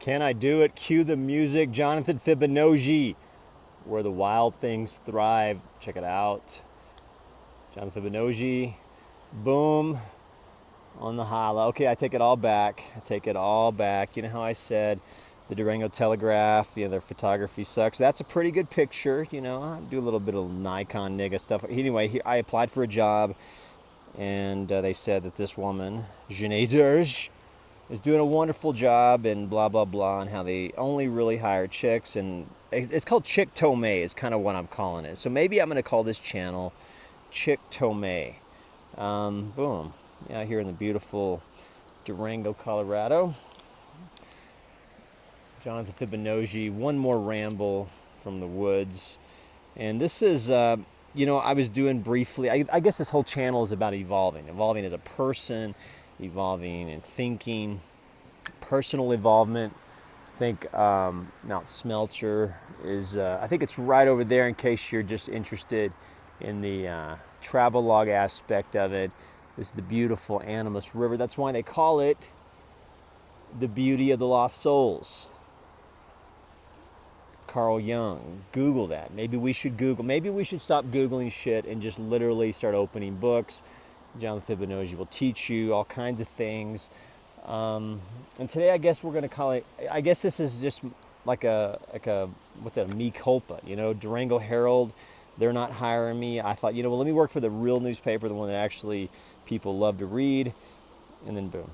Can I do it? Cue the music. Jonathan Fibonojji, where the wild things thrive. Check it out. Jonathan Fibonojji. Boom. On the holla. Okay, I take it all back. I take it all back. You know how I said the Durango Telegraph, their photography sucks. That's a pretty good picture. I do a little bit of Nikon nigga stuff. Anyway, I applied for a job, and they said that this woman, Jennay, is doing a wonderful job and blah, blah, blah, and how they only really hire chicks. And it's called Chick Tome is kind of what I'm calling it. So maybe I'm going to call this channel Chick Tome. Boom. Yeah, here in the beautiful Durango, Colorado. Jonathan Fibonojji, one more ramble from the woods. And this is, I was doing briefly, I guess this whole channel is about evolving as a person, evolving and thinking, personal involvement. I think Mount Smelter is, I think it's right over there in case you're just interested in the travel log aspect of it. This is the beautiful Animas River. That's why they call it the beauty of the lost souls. Carl Jung. Google that. Maybe we should stop Googling shit and just literally start opening books. Jonathan Fibonojji will teach you all kinds of things. And today I guess we're going to call it, I guess this is just like a what's that, a mea culpa. Durango Herald, they're not hiring me. I thought, let me work for the real newspaper, the one that actually people love to read. And then boom.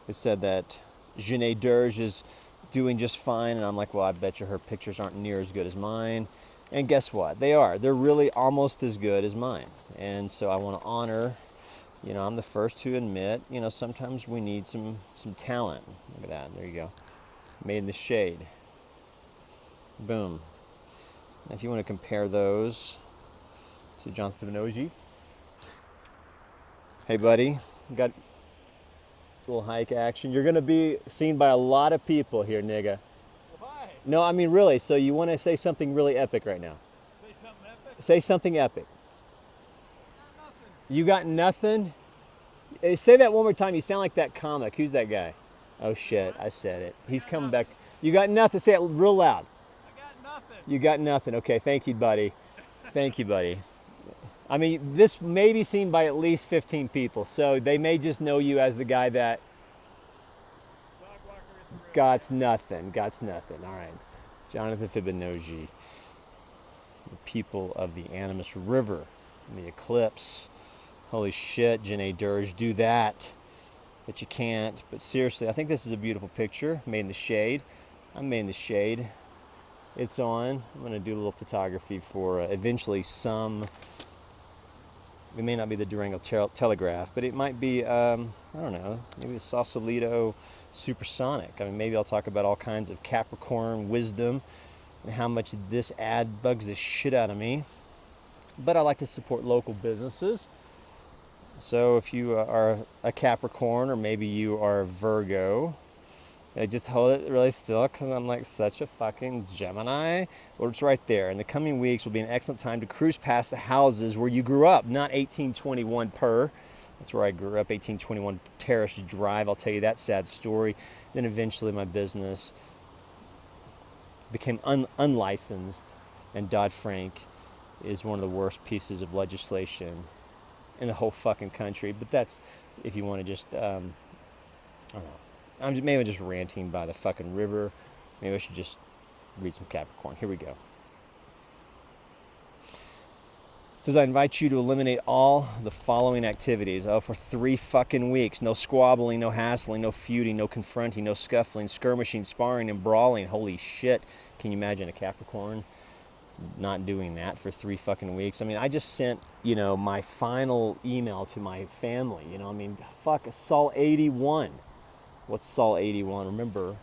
It said that Jennay is doing just fine, and I'm like, well, I bet you her pictures aren't near as good as mine. And guess what? They are. They're really almost as good as mine. And so I want to honor, I'm the first to admit, sometimes we need some talent. Look at that. There you go. Made in the shade. Boom. Now, if you want to compare those to Jonathan Fibonojji. Hey, buddy. Got little hike action. You're going to be seen by a lot of people here, nigga. Why? No, I mean really. So you want to say something really epic right now? Say something epic? Say something epic. Got nothing. You got nothing? Say that one more time. You sound like that comic. Who's that guy? Oh shit, I said it. He's coming back. You got nothing. Say it real loud. I got nothing. You got nothing. Okay, thank you, buddy. Thank you, buddy. I mean, this may be seen by at least 15 people, so they may just know you as the guy that got nothing. All right. Jonathan Fibonojji, the people of the Animas River, the eclipse. Holy shit, Jennay, do that. But you can't. But seriously, I think this is a beautiful picture, made in the shade. I'm made in the shade. It's on. I'm going to do a little photography for eventually some. It may not be the Durango Telegraph, but it might be, I don't know, maybe the Sausalito Supersonic. I mean, maybe I'll talk about all kinds of Capricorn wisdom and how much this ad bugs the shit out of me. But I like to support local businesses. So if you are a Capricorn, or maybe you are a Virgo, I just hold it really still because I'm like such a fucking Gemini. Well, it's right there. In the coming weeks will be an excellent time to cruise past the houses where you grew up, not 1821 Per. That's where I grew up, 1821 Terrace Drive. I'll tell you that sad story. Then eventually my business became unlicensed, and Dodd-Frank is one of the worst pieces of legislation in the whole fucking country. But that's if you want to just, I don't know. Maybe I'm just ranting by the fucking river. Maybe I should just read some Capricorn. Here we go. It says, I invite you to eliminate all the following activities. For 3 fucking weeks. No squabbling, no hassling, no feuding, no confronting, no scuffling, skirmishing, sparring, and brawling. Holy shit. Can you imagine a Capricorn not doing that for 3 fucking weeks? I mean, I just sent, my final email to my family. Fuck, Sol 81. What's Sol 81? Remember,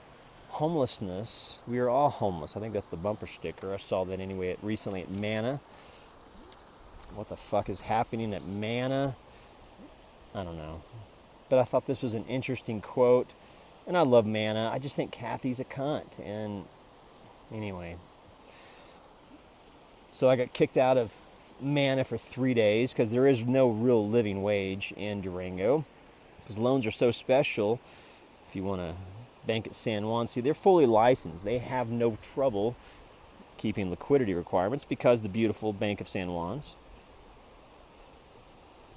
homelessness. We are all homeless. I think that's the bumper sticker. I saw that anyway recently at Mana. What the fuck is happening at Mana? I don't know. But I thought this was an interesting quote. And I love Mana. I just think Kathy's a cunt. And anyway. So I got kicked out of Mana for 3 days because there is no real living wage in Durango. because loans are so special. If you want to bank at San Juan, see, they're fully licensed. They have no trouble keeping liquidity requirements because the beautiful Bank of San Juan's,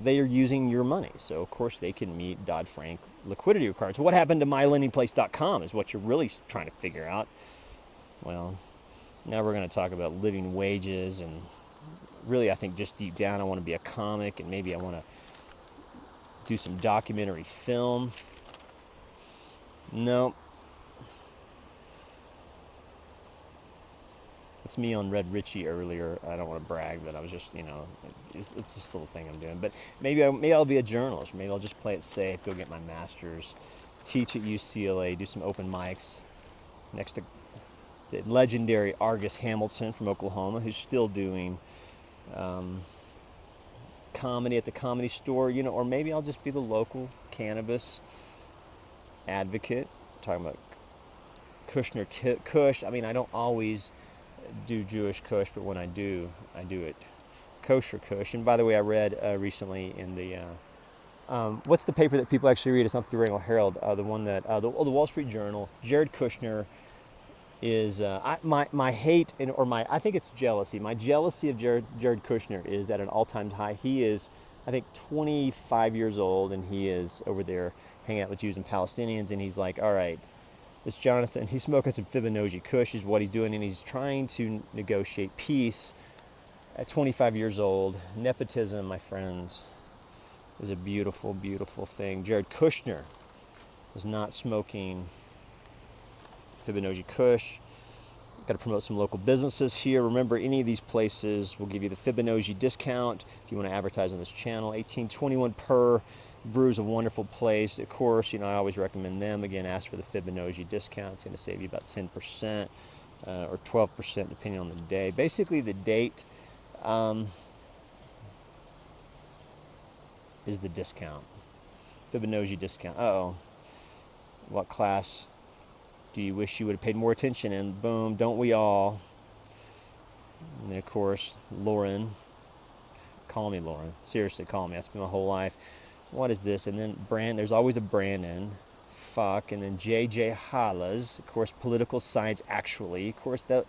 they are using your money. So, of course, they can meet Dodd-Frank liquidity requirements. What happened to mylendingplace.com is what you're really trying to figure out. Well, now we're going to talk about living wages, and really, I think just deep down, I want to be a comic, and maybe I want to do some documentary film. No. It's me on Red Richie earlier. I don't want to brag, but I was just, it's just a little thing I'm doing. But maybe I'll be a journalist. Maybe I'll just play it safe, go get my master's, teach at UCLA, do some open mics next to the legendary Argus Hamilton from Oklahoma, who's still doing comedy at the Comedy Store, or maybe I'll just be the local cannabis advocate, talking about Kushner Kush. I mean, I don't always do Jewish Kush, but when I do it kosher Kush. And by the way, I read recently in the what's the paper that people actually read? It's not the Durango Herald, the one that the Wall Street Journal. Jared Kushner is my hate I think it's jealousy. My jealousy of Jared Kushner is at an all-time high. He is, I think, 25 years old, and he is over there hanging out with Jews and Palestinians, and he's like, all right, this Jonathan, he's smoking some Fibonojji Kush is what he's doing, and he's trying to negotiate peace at 25 years old. Nepotism, my friends, is a beautiful, beautiful thing. Jared Kushner was not smoking Fibonojji Kush. Got to promote some local businesses here. Remember, any of these places will give you the Fibonojji discount if you want to advertise on this channel. $18.21 per. Brew's a wonderful place. Of course, I always recommend them. Again, ask for the Fibonojji discount. It's going to save you about 10% or 12% depending on the day. Basically, the date is the discount. Fibonojji discount. Uh-oh. What class do you wish you would have paid more attention in? Boom, don't we all? And then, of course, Lauren. Call me Lauren. Seriously, call me. That's been my whole life. What is this? And then there's always a Brandon. Fuck. And then JJ Hollas. Of course, political science actually. Of course, don't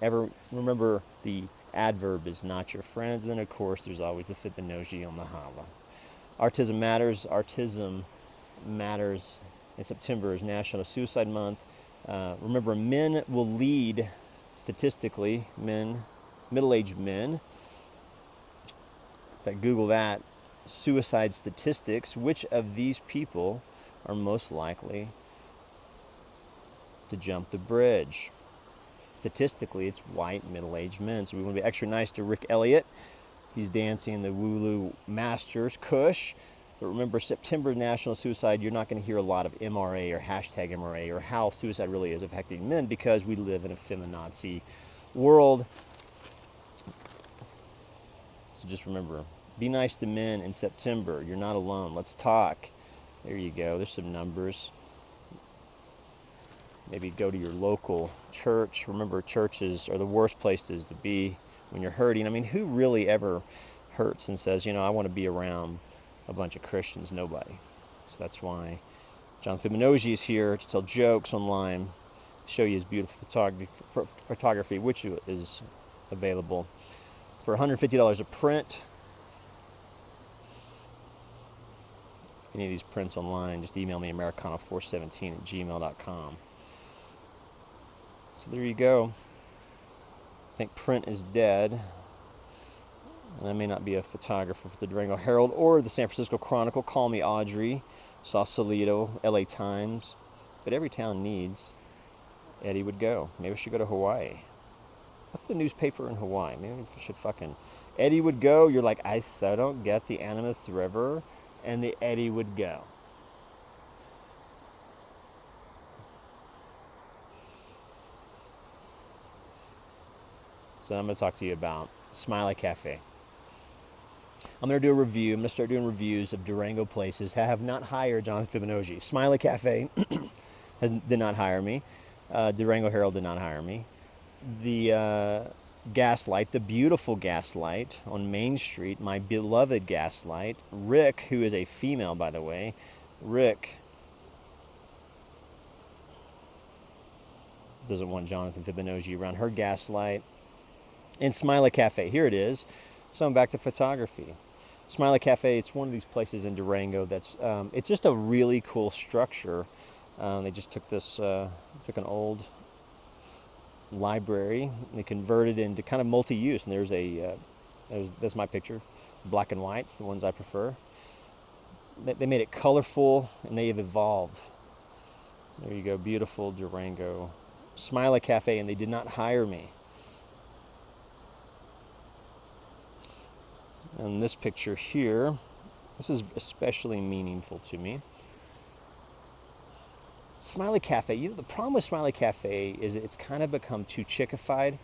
ever remember the adverb is not your friends. And then, of course, there's always the Fibonacci on the holla. Autism Matters. Autism Matters. In September is National Suicide Month. Remember, men will lead, statistically, middle-aged men. In fact, Google that. Suicide statistics. Which of these people are most likely to jump the bridge? Statistically, it's white middle-aged men. So we want to be extra nice to Rick Elliott. He's dancing the Wooloo Masters Kush. But remember, September National Suicide, you're not going to hear a lot of MRA or hashtag MRA or how suicide really is affecting men because we live in a feminazi world. So just remember, be nice to men in September. You're not alone. Let's talk. There you go. There's some numbers. Maybe go to your local church. Remember, churches are the worst places to be when you're hurting. I mean, who really ever hurts and says, I want to be around a bunch of Christians? Nobody. So that's why John Fibonacci is here to tell jokes online, show you his beautiful photography, which is available for $150 a print. Any of these prints online, just email me americana417@gmail.com. So there you go. I think print is dead. And I may not be a photographer for the Durango Herald or the San Francisco Chronicle. Call me Audrey, Sausalito, LA Times. But every town needs Eddie Would Go. Maybe we should go to Hawaii. What's the newspaper in Hawaii? Maybe we should fucking... Eddie Would Go. You're like, I so don't get the Animas River and the Eddie Would Go. So I'm going to talk to you about Smiley Cafe. I'm going to do a review. I'm going to start doing reviews of Durango places that have not hired Jonathan Fibonacci. Smiley Cafe did not hire me. Durango Herald did not hire me. The Gaslight, the beautiful Gaslight on Main Street, my beloved Gaslight. Rick, who is a female, by the way, Rick doesn't want Jonathan Fibonojji around her gaslight. And Smiley Cafe, here it is. So I'm back to photography. Smiley Cafe, it's one of these places in Durango that's, it's just a really cool structure. They just took took an old library and they converted it into kind of multi-use. And there's that's my picture, black and white's the ones I prefer. They made it colorful and they have evolved. There you go, beautiful Durango. Smiley Cafe, and they did not hire me. And this picture here, this is especially meaningful to me. Smiley Cafe, the problem with Smiley Cafe is it's kind of become too chickified.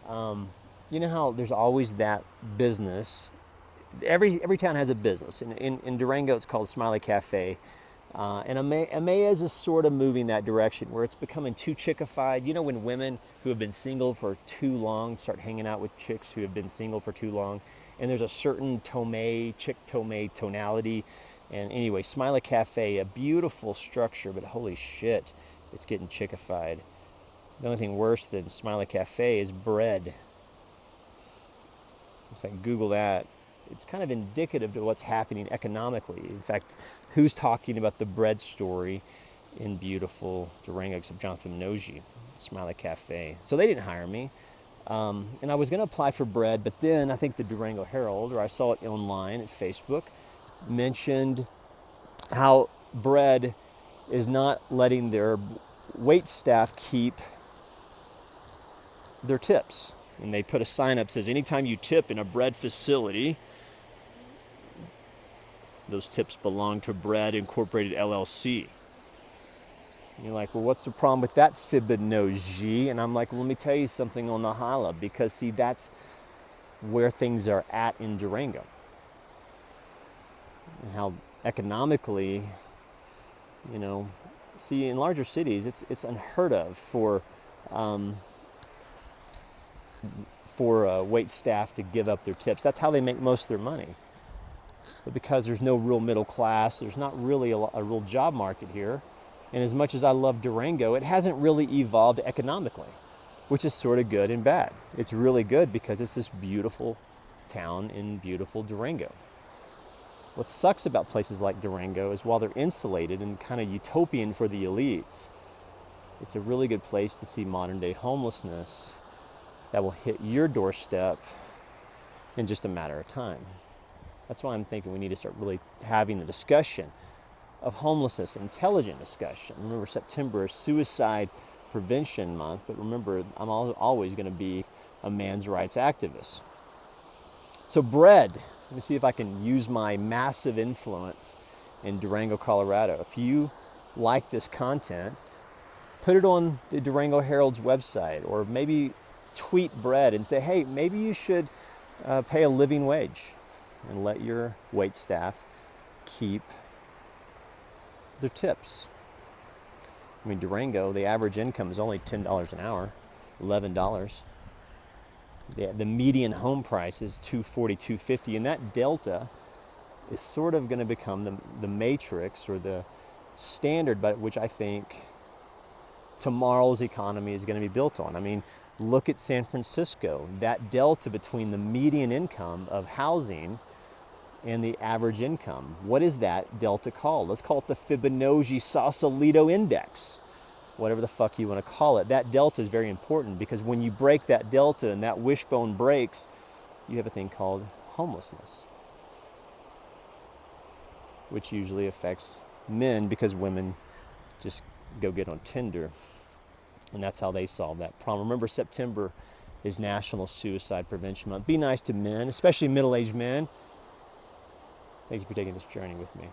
You know how there's always that business. Every town has a business. In Durango, it's called Smiley Cafe. And Emmaus is sort of moving that direction where it's becoming too chickified. You know, when women who have been single for too long start hanging out with chicks who have been single for too long, and there's a certain chick tome tonality. And anyway, Smiley Cafe, a beautiful structure, but holy shit, it's getting chickified. The only thing worse than Smiley Cafe is bread. If I Google that, it's kind of indicative to what's happening economically. In fact, who's talking about the bread story in beautiful Durango except Jonathan Fibonojji, Smiley Cafe. So they didn't hire me. And I was going to apply for bread, but then I think the Durango Herald, or I saw it online at Facebook, mentioned how bread is not letting their wait staff keep their tips. And they put a sign up that says, anytime you tip in a bread facility, those tips belong to Bread Incorporated LLC. And you're like, well, what's the problem with that, Fibonojji? And I'm like, well, let me tell you something on the holla, because see, that's where things are at in Durango. And how economically, see, in larger cities, it's unheard of for wait staff to give up their tips. That's how they make most of their money. But because there's no real middle class, there's not really a real job market here. And as much as I love Durango, it hasn't really evolved economically, which is sort of good and bad. It's really good because it's this beautiful town in beautiful Durango. What sucks about places like Durango is while they're insulated and kind of utopian for the elites, it's a really good place to see modern day homelessness that will hit your doorstep in just a matter of time. That's why I'm thinking we need to start really having the discussion of homelessness, intelligent discussion. Remember, September is Suicide Prevention Month, but remember, I'm always going to be a man's rights activist. So bread, let me see if I can use my massive influence in Durango, Colorado. If you like this content, put it on the Durango Herald's website, or maybe tweet bread and say, hey, maybe you should pay a living wage and let your wait staff keep their tips. I mean, Durango, the average income is only $10 an hour, $11. The median home price is $240, $250, and that delta is sort of going to become the matrix or the standard by which I think tomorrow's economy is going to be built on. I mean, look at San Francisco. That delta between the median income of housing and the average income. What is that delta called? Let's call it the Fibonacci-Sausalito Index. Whatever the fuck you want to call it. That delta is very important because when you break that delta and that wishbone breaks, you have a thing called homelessness, which usually affects men because women just go get on Tinder. And that's how they solve that problem. Remember, September is National Suicide Prevention Month. Be nice to men, especially middle-aged men. Thank you for taking this journey with me.